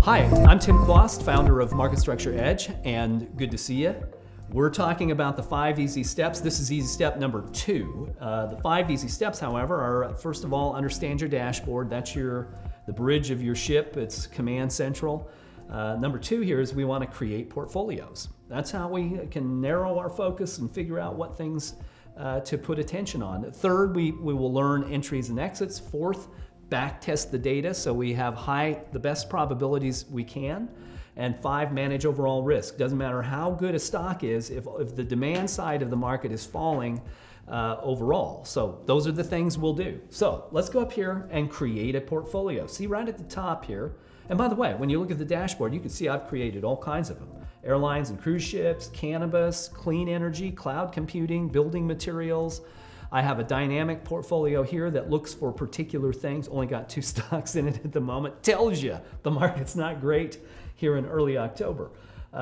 Hi, I'm Tim Quast, founder of Market Structure Edge, and good to see you. We're talking about the 5 easy steps. This is easy step number 2. The 5 easy steps, however, are first of all, understand your dashboard. That's the bridge of your ship. It's command central. Number 2 here is we want to create portfolios. That's how we can narrow our focus and figure out what things to put attention on. Third, we will learn entries and exits. Fourth, back test the data so we have the best probabilities we can. And 5, manage overall risk. Doesn't matter how good a stock is if the demand side of the market is falling overall. So those are the things we'll do. So let's go up here and create a portfolio. See right at the top here. And by the way, when you look at the dashboard, you can see I've created all kinds of them. Airlines and cruise ships, cannabis, clean energy, cloud computing, building materials. I have a dynamic portfolio here that looks for particular things. Only got 2 stocks in it at the moment. Tells you the market's not great here in early October.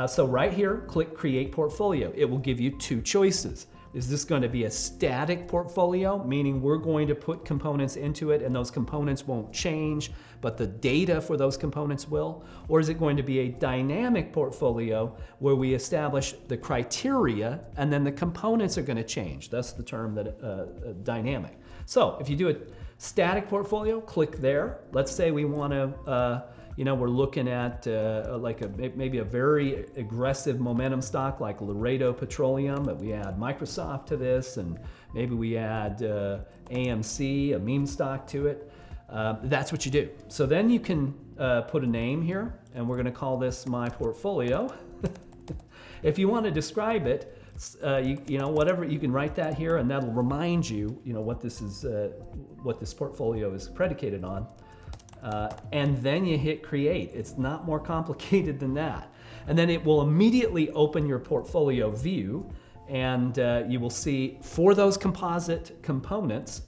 So right here, click Create Portfolio. It will give you 2 choices. Is this going to be a static portfolio, meaning we're going to put components into it and those components won't change, but the data for those components will? Or is it going to be a dynamic portfolio where we establish the criteria and then the components are going to change? That's the term that dynamic. So if you do a static portfolio, click there. Let's say we want to we're looking at maybe a very aggressive momentum stock like Laredo Petroleum, but we add Microsoft to this, and maybe we add AMC, a meme stock to it. That's what you do. So then you can put a name here, and we're going to call this my portfolio. If you want to describe it, whatever, you can write that here, and that'll remind you, what this portfolio is predicated on. And then you hit create. It's not more complicated than that. And then it will immediately open your portfolio view, and you will see for those composite components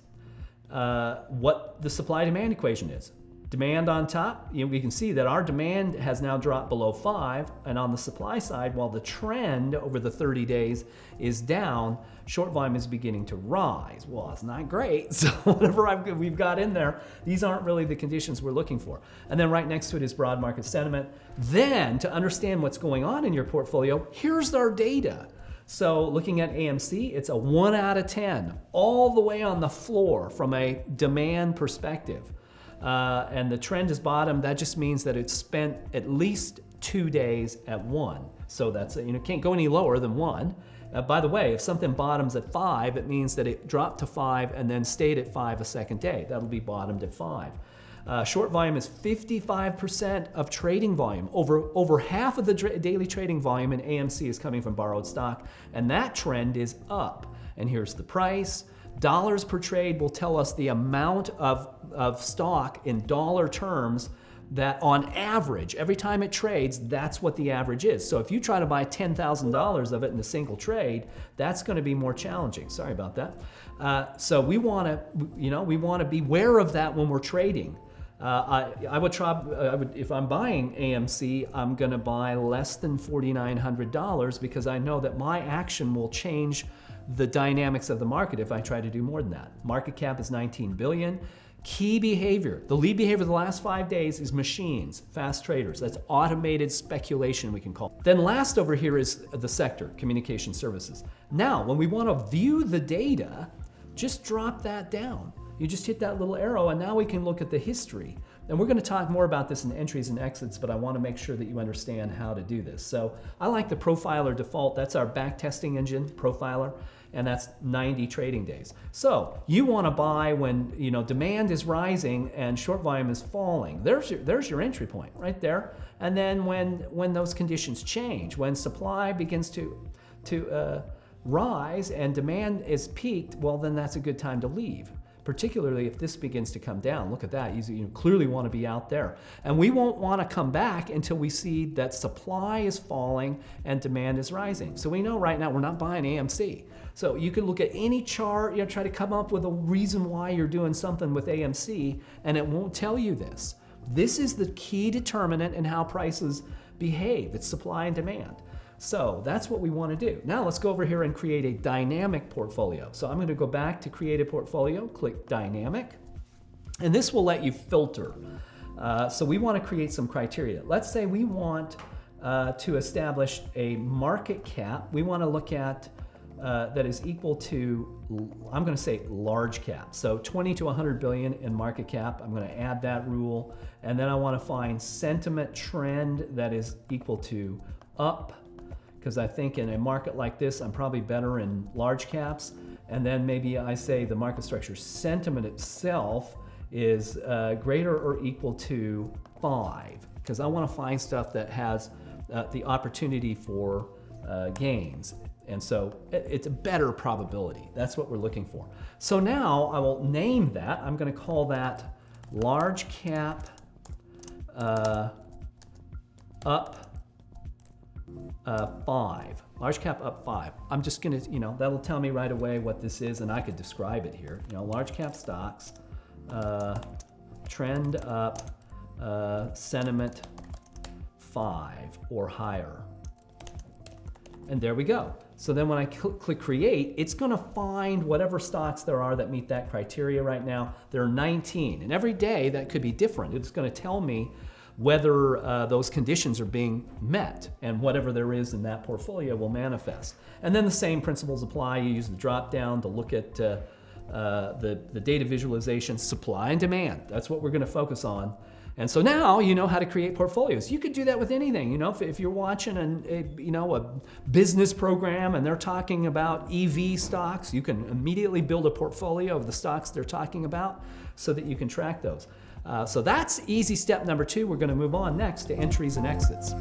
what the supply-demand equation is. Demand on top, we can see that our demand has now dropped below 5, and on the supply side, while the trend over the 30 days is down, short volume is beginning to rise. Well, it's not great, so whatever we've got in there, these aren't really the conditions we're looking for. And then right next to it is broad market sentiment. Then, to understand what's going on in your portfolio, here's our data. So looking at AMC, it's a 1 out of 10, all the way on the floor from a demand perspective. And the trend is bottom. That just means that it's spent at least 2 days at 1. So that's, can't go any lower than 1. By the way, if something bottoms at 5, it means that it dropped to 5 and then stayed at 5 a second day. That'll be bottomed at 5. Short volume is 55% of trading volume. Over half of the daily trading volume in AMC is coming from borrowed stock, and that trend is up. And here's the price. Dollars per trade will tell us the amount of stock in dollar terms that on average, every time it trades, that's what the average is. So if you try to buy $10,000 of it in a single trade, that's going to be more challenging. Sorry about that. So we want to be aware of that when we're trading. I would if I'm buying AMC, I'm going to buy less than $4,900 because I know that my action will change the dynamics of the market if I try to do more than that. Market cap is 19 billion. Key behavior, the lead behavior of the last 5 days is machines, fast traders. That's automated speculation, we can call it. Then last over here is the sector, communication services. Now, when we want to view the data, just drop that down. You just hit that little arrow, and now we can look at the history. And we're going to talk more about this in entries and exits, but I want to make sure that you understand how to do this. So I like the Profiler default. That's our back testing engine, Profiler, and that's 90 trading days. So you want to buy when demand is rising and short volume is falling. There's your entry point right there. And then when those conditions change, when supply begins to rise and demand is peaked, well, then that's a good time to leave. Particularly if this begins to come down. Look at that. You clearly want to be out there. And we won't want to come back until we see that supply is falling and demand is rising. So we know right now we're not buying AMC. So you can look at any chart, try to come up with a reason why you're doing something with AMC, and it won't tell you this. This is the key determinant in how prices behave. It's supply and demand. So that's what we want to do. Now let's go over here and create a dynamic portfolio. So I'm going to go back to create a portfolio, click dynamic, and this will let you filter. So we want to create some criteria. Let's say we want to establish a market cap. We want to look at that is equal to, I'm going to say large cap. So 20 to 100 billion in market cap. I'm going to add that rule. And then I want to find sentiment trend that is equal to up, because I think in a market like this, I'm probably better in large caps. And then maybe I say the market structure sentiment itself is greater or equal to 5, because I want to find stuff that has the opportunity for gains. And so it's a better probability. That's what we're looking for. So now I will name that. I'm going to call that large cap up 5. Large cap up 5. I'm just going to, that'll tell me right away what this is, and I could describe it here. Large cap stocks, trend up, sentiment 5 or higher. And there we go. So then when I click create, it's going to find whatever stocks there are that meet that criteria right now. There are 19, and every day that could be different. It's going to tell me whether those conditions are being met, and whatever there is in that portfolio will manifest. And then the same principles apply. You use the drop down to look at the data visualization, supply and demand. That's what we're going to focus on. And so now you know how to create portfolios. You could do that with anything. If you're watching a business program and they're talking about EV stocks, you can immediately build a portfolio of the stocks they're talking about so that you can track those. So that's easy step number 2. We're going to move on next to entries and exits.